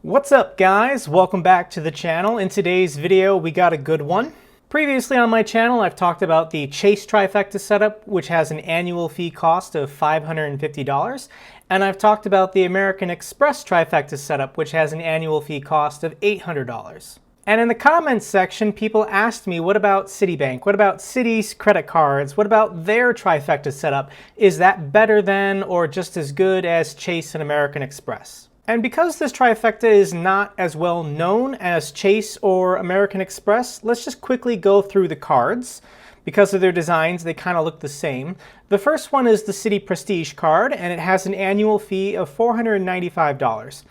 What's up guys? Welcome back to the channel. In today's video we got a good one. Previously on my channel I've talked about the Chase Trifecta setup, which has an annual fee cost of $550, and I've talked about the American Express Trifecta setup, which has an annual fee cost of $800. And in the comments section people asked me, what about Citibank? What about Citi's credit cards? What about their Trifecta setup? Is that better than or just as good as Chase and American Express? And because this trifecta is not as well known as Chase or American Express, let's just quickly go through the cards. Because of their designs, they kind of look the same. The first one is the Citi Prestige card, and it has an annual fee of $495.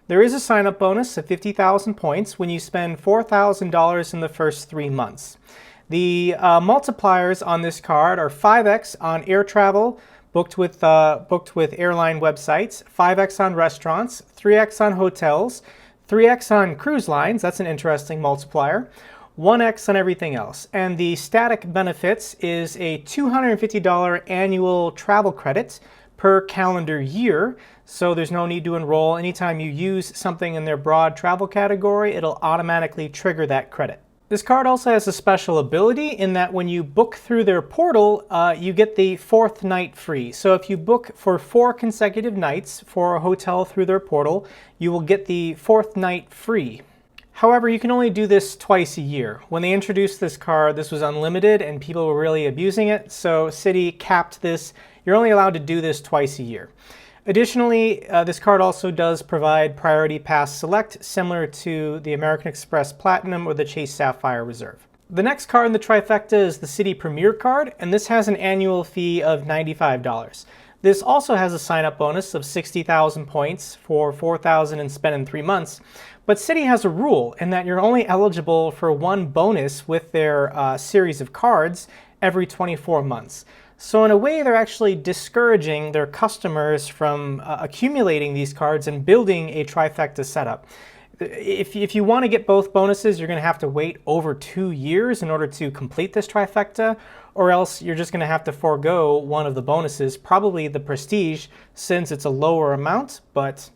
There is a sign-up bonus of 50,000 points when you spend $4,000 in the first 3 months. The multipliers on this card are 5x on air travel, booked with airline websites, 5x on restaurants, 3x on hotels, 3x on cruise lines, that's an interesting multiplier, 1x on everything else. And the static benefits is a $250 annual travel credit per calendar year, so there's no need to enroll. Anytime you use something in their broad travel category, it'll automatically trigger that credit. This card also has a special ability in that when you book through their portal, you get the 4th night free. So if you book for 4 consecutive nights for a hotel through their portal, you will get the 4th night free. However, you can only do this twice a year. When they introduced this card, this was unlimited and people were really abusing it, so Citi capped this. You're only allowed to do this twice a year. Additionally, this card also does provide Priority Pass Select, similar to the American Express Platinum or the Chase Sapphire Reserve. The next card in the trifecta is the Citi Premier card, and this has an annual fee of $95. This also has a sign-up bonus of 60,000 points for 4,000 and spent in 3 months. But Citi has a rule in that you're only eligible for 1 bonus with their series of cards every 24 months. So in a way, they're actually discouraging their customers from accumulating these cards and building a trifecta setup. If you want to get both bonuses, you're going to have to wait over 2 years in order to complete this trifecta, or else you're just going to have to forego one of the bonuses, probably the Prestige, since it's a lower amount, but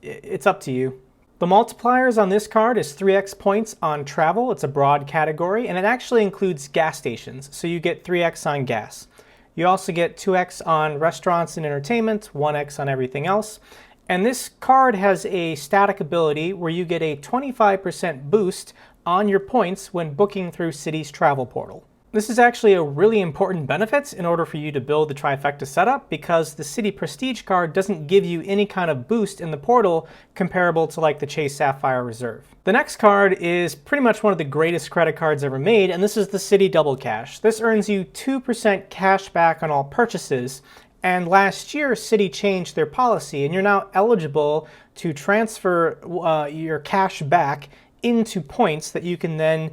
it's up to you. The multipliers on this card is 3x points on travel. It's a broad category, and it actually includes gas stations, so you get 3x on gas. You also get 2x on restaurants and entertainment, 1x on everything else. And this card has a static ability where you get a 25% boost on your points when booking through Citi's travel portal. This is actually a really important benefit in order for you to build the trifecta setup, because the Citi Prestige card doesn't give you any kind of boost in the portal comparable to like the Chase Sapphire Reserve. The next card is pretty much one of the greatest credit cards ever made, and this is the Citi Double Cash. This earns you 2% cash back on all purchases, and last year Citi changed their policy and you're now eligible to transfer your cash back into points that you can then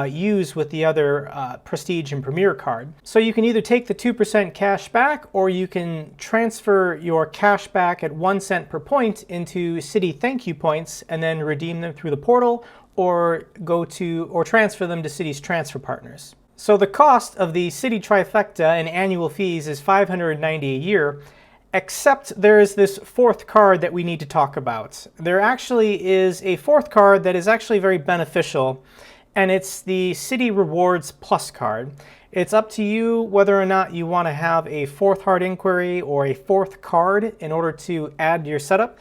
use with the other Prestige and Premier card. So you can either take the 2% cash back, or you can transfer your cash back at 1 cent per point into Citi Thank You points and then redeem them through the portal, or transfer them to Citi's transfer partners. So the cost of the Citi Trifecta and annual fees is $590 a year. Except there is this 4th card that we need to talk about. There actually is a 4th card that is actually very beneficial, and it's the Citi Rewards Plus card. It's up to you whether or not you want to have a 4th hard inquiry or a 4th card in order to add to your setup.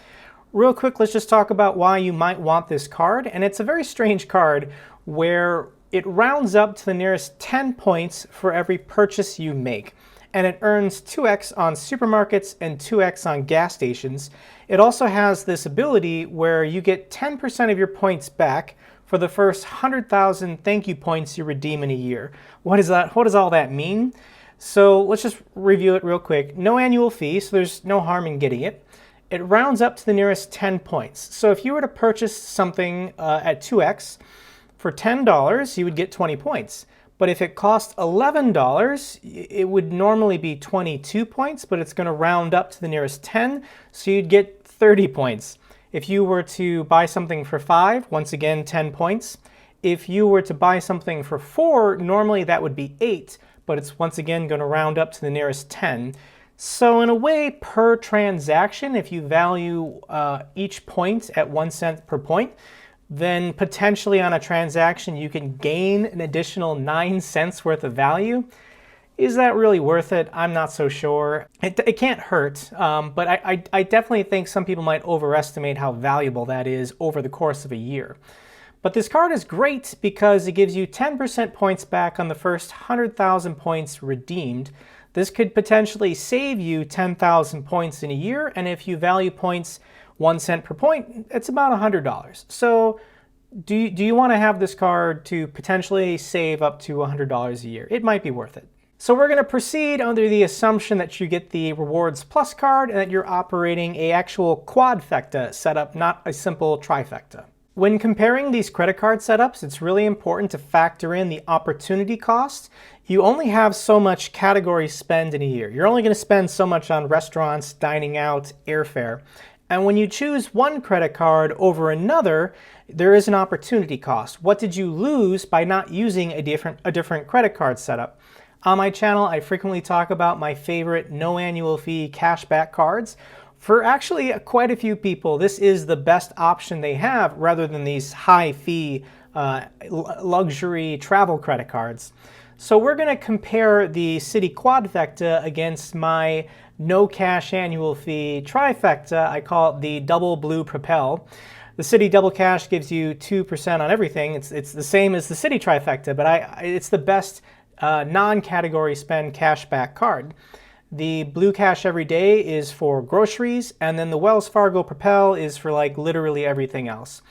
Real quick, let's just talk about why you might want this card. And it's a very strange card where it rounds up to the nearest 10 points for every purchase you make. And it earns 2x on supermarkets and 2x on gas stations. It also has this ability where you get 10% of your points back for the first 100,000 thank you points you redeem in a year. What is that? What does all that mean? So let's just review it real quick. No annual fee, so there's no harm in getting it. It rounds up to the nearest 10 points. So if you were to purchase something at 2x, for $10, you would get 20 points. But if it cost $11, it would normally be 22 points, but it's going to round up to the nearest 10, so you'd get 30 points. If you were to buy something for 5, once again 10 points. If you were to buy something for 4, normally that would be 8, but it's once again going to round up to the nearest 10. So in a way, per transaction, if you value each point at 1 cent per point, then potentially on a transaction you can gain an additional 9 cents worth of value. Is that really worth it? I'm not so sure. It can't hurt, but I definitely think some people might overestimate how valuable that is over the course of a year. But this card is great because it gives you 10% points back on the first 100,000 points redeemed. This could potentially save you 10,000 points in a year, and if you value points 1 cent per point, it's about $100. So do you want to have this card to potentially save up to $100 a year? It might be worth it. So we're going to proceed under the assumption that you get the Rewards Plus card and that you're operating an actual Quadfecta setup, not a simple Trifecta. When comparing these credit card setups, it's really important to factor in the opportunity cost. You only have so much category spend in a year. You're only going to spend so much on restaurants, dining out, airfare. And when you choose one credit card over another, there is an opportunity cost. What did you lose by not using a different credit card setup? On my channel, I frequently talk about my favorite no annual fee cashback cards. For actually quite a few people, this is the best option they have rather than these high fee luxury travel credit cards. So we're going to compare the Citi Quadfecta against my no cash annual fee Trifecta. I call it the Double Blue Propel. The Citi Double Cash gives you 2% on everything. It's the same as the Citi Trifecta, but it's the best non-category spend cashback card. The Blue Cash Every Day is for groceries, and then the Wells Fargo Propel is for like literally everything else.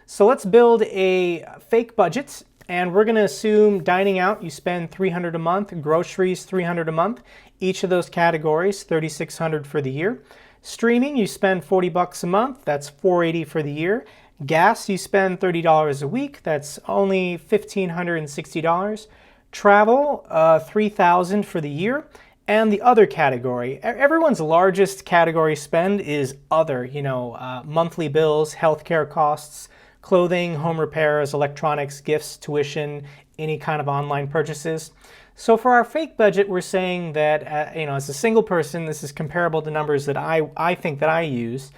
So let's build a fake budget, and we're going to assume dining out, you spend $300 a month, groceries $300 a month, each of those categories $3,600 for the year. Streaming, you spend $40 a month, that's $480 for the year. Gas, you spend $30 a week, that's only $1,560. Travel, $3,000 for the year. And the other category, everyone's largest category spend is other, monthly bills, healthcare costs, clothing, home repairs, electronics, gifts, tuition, any kind of online purchases. So for our fake budget, we're saying that, as a single person, this is comparable to numbers that I think that I use.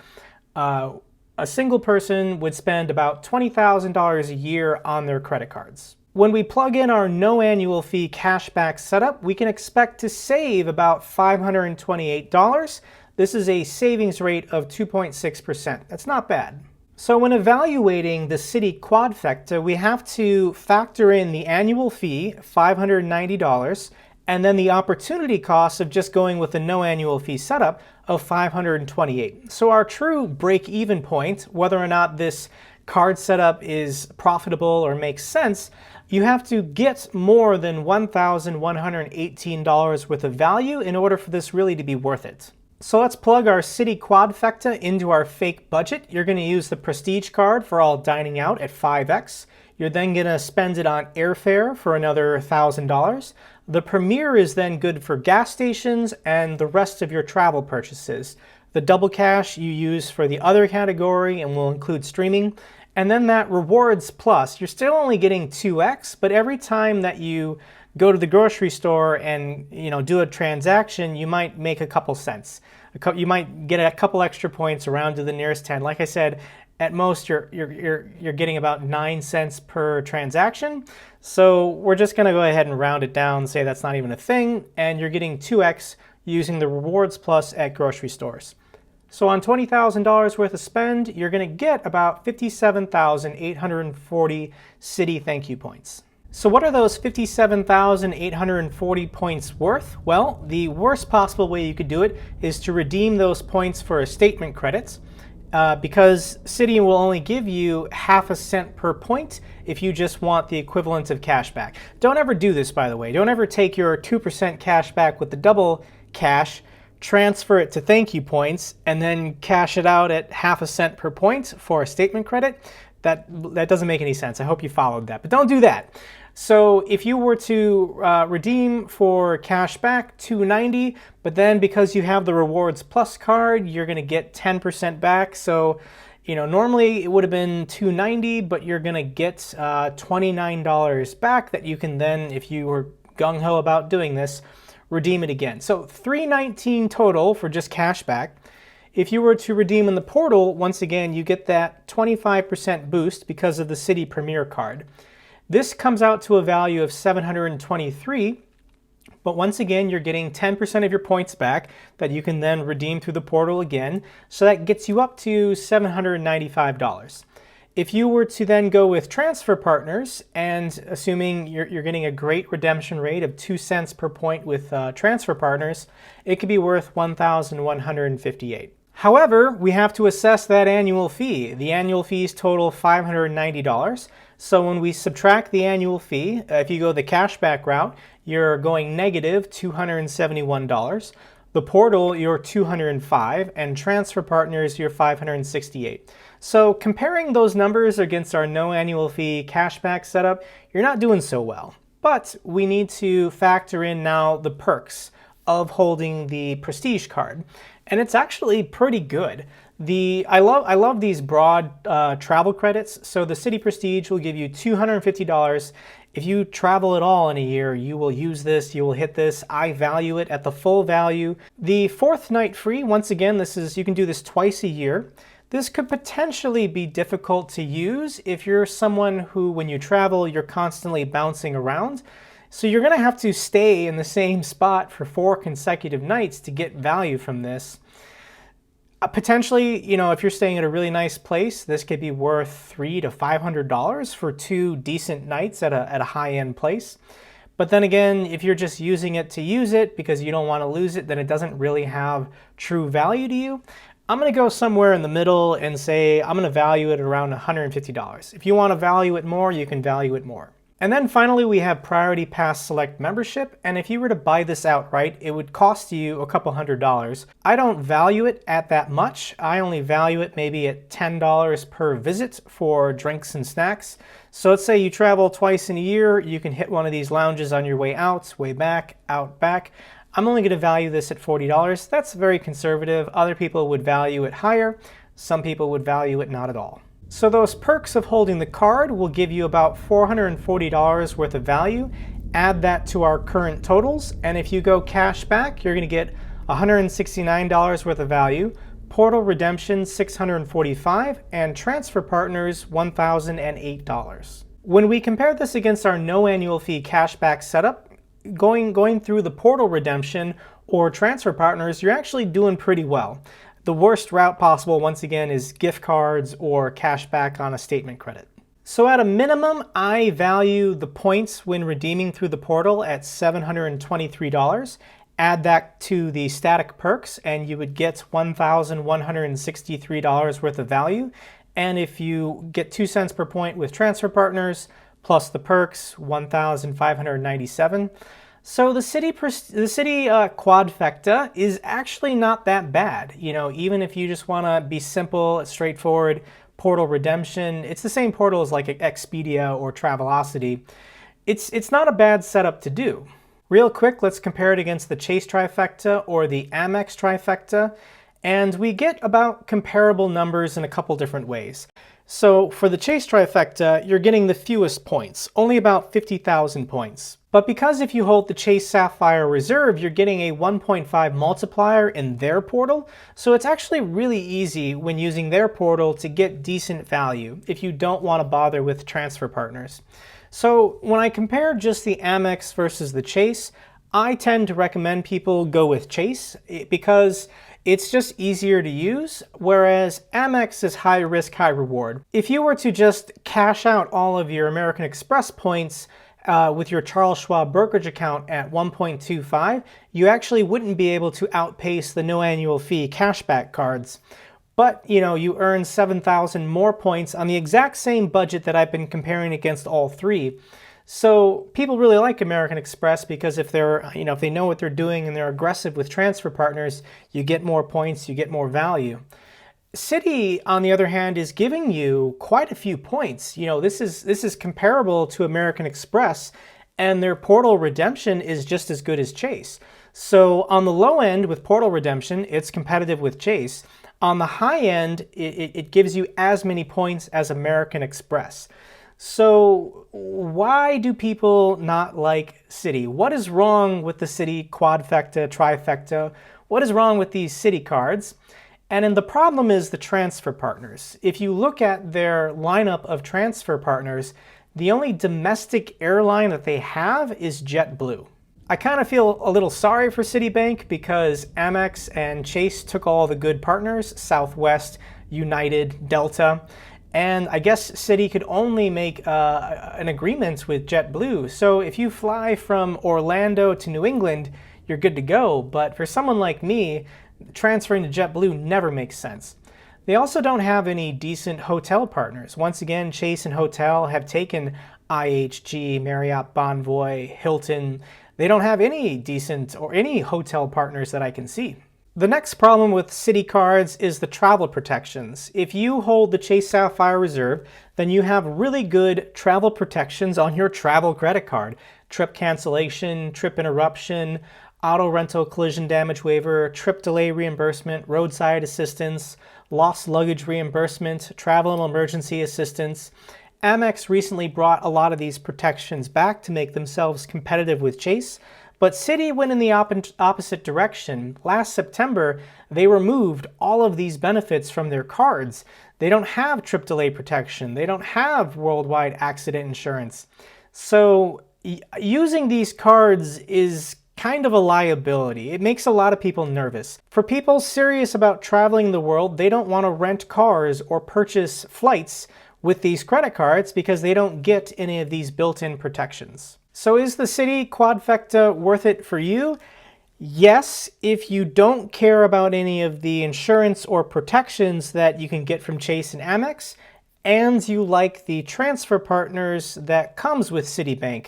A single person would spend about $20,000 a year on their credit cards. When we plug in our no annual fee cashback setup, we can expect to save about $528. This is a savings rate of 2.6%. That's not bad. So when evaluating the Citi Quadfecta, we have to factor in the annual fee, $590, and then the opportunity cost of just going with the no annual fee setup of $528. So our true break-even point, whether or not this card setup is profitable or makes sense, you have to get more than $1,118 worth of value in order for this really to be worth it. So let's plug our Citi Quadfecta into our fake budget. You're going to use the Prestige card for all dining out at 5x. You're then going to spend it on airfare for another $1,000. The Premier is then good for gas stations and the rest of your travel purchases. The Double Cash you use for the other category and will include streaming. And then that Rewards Plus, you're still only getting 2x, but every time that you go to the grocery store and do a transaction, you might make a couple cents. You might get a couple extra points around to the nearest 10. Like I said, at most you're getting about 9 cents per transaction. So we're just going to go ahead and round it down and say that's not even a thing, and you're getting 2x using the Rewards Plus at grocery stores. So on $20,000 worth of spend, you're going to get about 57,840 Citi thank you points. So what are those 57,840 points worth? Well, the worst possible way you could do it is to redeem those points for a statement credit, because Citi will only give you half a cent per point if you just want the equivalent of cash back. Don't ever do this, by the way. Don't ever take your 2% cash back with the double cash, transfer it to thank you points, and then cash it out at half a cent per point for a statement credit. That doesn't make any sense. I hope you followed that, but don't do that. So if you were to redeem for cash back, $290, but then because you have the Rewards Plus card, you're going to get 10% back. So normally it would have been $290, but you're going to get $29 back that you can then, if you were gung-ho about doing this, redeem it again. So $319 total for just cash back. If you were to redeem in the portal, once again, you get that 25% boost because of the Citi Premier card. This comes out to a value of $723, but once again, you're getting 10% of your points back that you can then redeem through the portal again. So that gets you up to $795. If you were to then go with transfer partners, and assuming you're getting a great redemption rate of 2 cents per point with transfer partners, it could be worth $1,158. However, we have to assess that annual fee. The annual fees total $590. So when we subtract the annual fee, if you go the cashback route, you're going negative $271. The portal, you're $205, and transfer partners, you're $568. So comparing those numbers against our no annual fee cashback setup, you're not doing so well. But we need to factor in now the perks of holding the Prestige card. And it's actually pretty good. I love these broad travel credits. So the Citi Prestige will give you $250. If you travel at all in a year, you will use this, you will hit this. I value it at the full value. The 4th night free, once again, you can do this twice a year. This could potentially be difficult to use if you're someone who, when you travel, you're constantly bouncing around. So you're gonna have to stay in the same spot for 4 consecutive nights to get value from this. Potentially, if you're staying at a really nice place, this could be worth $300 to $500 for 2 decent nights at a high-end place. But then again, if you're just using it to use it because you don't want to lose it, then it doesn't really have true value to you. I'm going to go somewhere in the middle and say I'm going to value it around $150. If you want to value it more, you can value it more. And then finally, we have Priority Pass Select membership. And if you were to buy this outright, it would cost you a couple $100. I don't value it at that much. I only value it maybe at $10 per visit for drinks and snacks. So let's say you travel twice in a year, you can hit one of these lounges on your way out, way back, out back. I'm only going to value this at $40. That's very conservative. Other people would value it higher. Some people would value it not at all. So those perks of holding the card will give you about $440 worth of value. Add that to our current totals, and if you go cash back, you're going to get $169 worth of value, portal redemption $645, and transfer partners $1,008. When we compare this against our no annual fee cashback setup, going through the portal redemption or transfer partners, you're actually doing pretty well. The worst route possible, once again, is gift cards or cash back on a statement credit. So at a minimum, I value the points when redeeming through the portal at $723. Add that to the static perks and you would get $1,163 worth of value. And if you get 2 cents per point with transfer partners, plus the perks, $1,597. So the Citi Quadfecta is actually not that bad. Even if you just want to be simple, straightforward, portal redemption, it's the same portal as like Expedia or Travelocity. It's not a bad setup to do. Real quick, let's compare it against the Chase Trifecta or the AmEx Trifecta, and we get about comparable numbers in a couple different ways. So for the Chase Trifecta, you're getting the fewest points, only about 50,000 points. But because if you hold the Chase Sapphire Reserve, you're getting a 1.5 multiplier in their portal, so it's actually really easy when using their portal to get decent value if you don't want to bother with transfer partners. So when I compare just the AmEx versus the Chase, I tend to recommend people go with Chase because it's just easier to use, whereas AmEx is high risk, high reward. If you were to just cash out all of your American Express points with your Charles Schwab brokerage account at 1.25, you actually wouldn't be able to outpace the no annual fee cashback cards. But you earn 7,000 more points on the exact same budget that I've been comparing against all three. So people really like American Express because if if they know what they're doing and they're aggressive with transfer partners, you get more points, you get more value. Citi, on the other hand, is giving you quite a few points. This is comparable to American Express, and their portal redemption is just as good as Chase. So on the low end with portal redemption, it's competitive with Chase. On the high end, it gives you as many points as American Express. So why do people not like Citi? What is wrong with the Citi Quadfecta, Trifecta? What is wrong with these Citi cards? And then the problem is the transfer partners. If you look at their lineup of transfer partners, the only domestic airline that they have is JetBlue. I kind of feel a little sorry for Citibank because AmEx and Chase took all the good partners, Southwest, United, Delta, and I guess Citi could only make an agreement with JetBlue. So if you fly from Orlando to New England, you're good to go. But for someone like me, transferring to JetBlue never makes sense. They also don't have any decent hotel partners. Once again, Chase and Hotel have taken IHG, Marriott Bonvoy, Hilton. They don't have any decent or any hotel partners that I can see. The next problem with Citi cards is the travel protections. If you hold the Chase Sapphire Reserve, then you have really good travel protections on your travel credit card. Trip cancellation, trip interruption, auto rental collision damage waiver, trip delay reimbursement, roadside assistance, lost luggage reimbursement, travel and emergency assistance. AmEx recently brought a lot of these protections back to make themselves competitive with Chase, but Citi went in the opposite direction. Last September, they removed all of these benefits from their cards. They don't have trip delay protection. They don't have worldwide accident insurance. So using these cards is kind of a liability. It makes a lot of people nervous. For people serious about traveling the world, they don't want to rent cars or purchase flights with these credit cards because they don't get any of these built-in protections. So is the Citi Quadfecta worth it for you? Yes, if you don't care about any of the insurance or protections that you can get from Chase and Amex, and you like the transfer partners that comes with Citibank.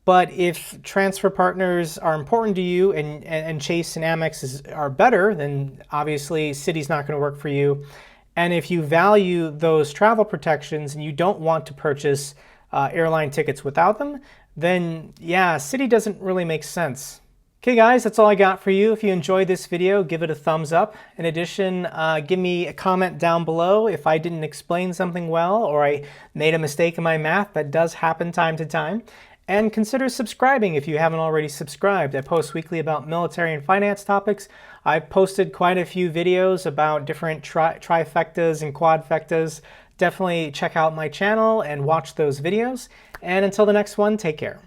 But if transfer partners are important to you and Chase and Amex are better, then obviously Citi's not going to work for you. And if you value those travel protections and you don't want to purchase airline tickets without them, then yeah, Citi doesn't really make sense. Okay guys, that's all I got for you. If you enjoyed this video, give it a thumbs up. In addition, give me a comment down below if I didn't explain something well or I made a mistake in my math. That does happen time to time. And consider subscribing if you haven't already subscribed. I post weekly about military and finance topics. I've posted quite a few videos about different trifectas and quadfectas. Definitely check out my channel and watch those videos. And until the next one, take care.